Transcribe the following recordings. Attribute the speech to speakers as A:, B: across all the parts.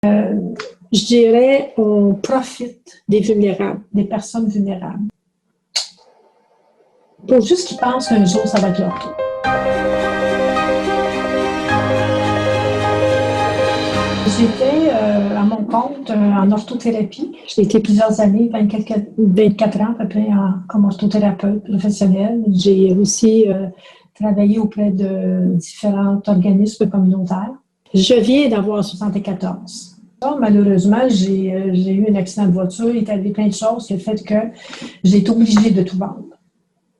A: Je dirais, on profite des vulnérables, des personnes vulnérables. Pour juste qu'ils pensent qu'un jour, ça va être leur tour. J'étais à mon compte en orthothérapie. J'ai été plusieurs années, 24 ans à peu près, comme orthothérapeute professionnelle. J'ai aussi travaillé auprès de différents organismes communautaires. Je viens d'avoir 74. Malheureusement, j'ai eu un accident de voiture, il est arrivé plein de choses, qui a fait que j'ai été obligée de tout vendre.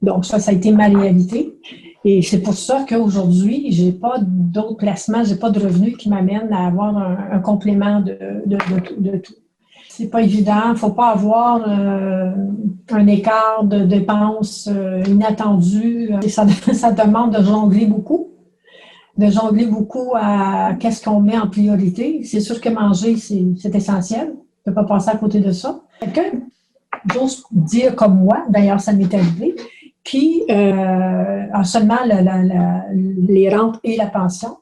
A: Donc ça a été ma réalité. Et c'est pour ça qu'aujourd'hui, j'ai pas d'autres placements, j'ai pas de revenus qui m'amènent à avoir un complément de tout. C'est pas évident, faut pas avoir un écart de dépenses inattendu. Ça demande de jongler beaucoup à qu'est-ce qu'on met en priorité. C'est sûr que manger, c'est essentiel. On ne peut pas passer à côté de ça. Quelqu'un, j'ose dire comme moi, d'ailleurs ça m'est arrivé, qui a seulement les rentes et la pension,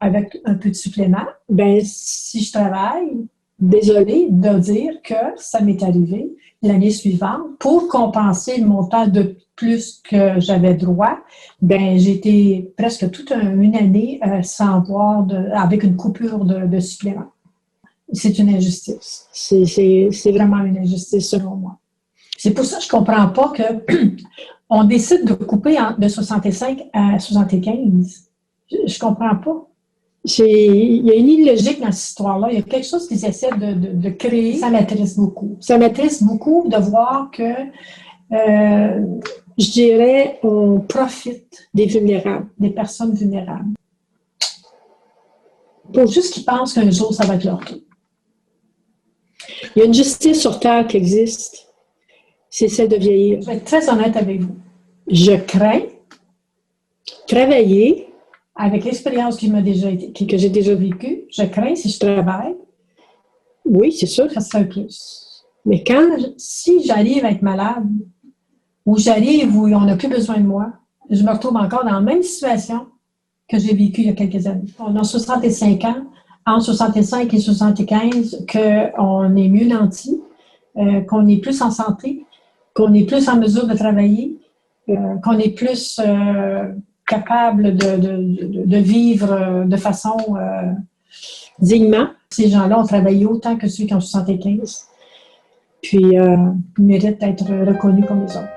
A: avec un peu de supplément, ben si je travaille, désolée de dire que ça m'est arrivé l'année suivante, pour compenser le montant de plus que j'avais droit, ben j'ai été presque toute une année sans voir, avec une coupure de supplément. C'est une injustice. C'est vraiment une injustice selon moi. C'est pour ça que je ne comprends pas qu'on décide de couper de 65 à 75. Je ne comprends pas. Il y a une illogique dans cette histoire-là. Il y a quelque chose qu'ils essaient de créer. Ça m'attriste beaucoup. Ça m'attriste beaucoup de voir que, je dirais, on profite des vulnérables, des personnes vulnérables. Pour juste qu'ils pensent qu'un jour, ça va être leur tour. Il y a une justice sur Terre qui existe. C'est celle de vieillir. Je vais être très honnête avec vous. Je crains travailler avec l'expérience que j'ai déjà vécue. Je crains, si je travaille, oui, c'est sûr que ça serait un plus. Mais si j'arrive à être malade, ou j'arrive où on n'a plus besoin de moi, je me retrouve encore dans la même situation que j'ai vécue il y a quelques années. On a 65 ans, entre 65 et 75, qu'on est mieux nanti, qu'on est plus en santé, qu'on est plus en mesure de travailler, qu'on est plus capable de vivre de façon dignement. Ces gens-là ont travaillé autant que ceux qui ont 75, puis ils méritent d'être reconnus comme les autres.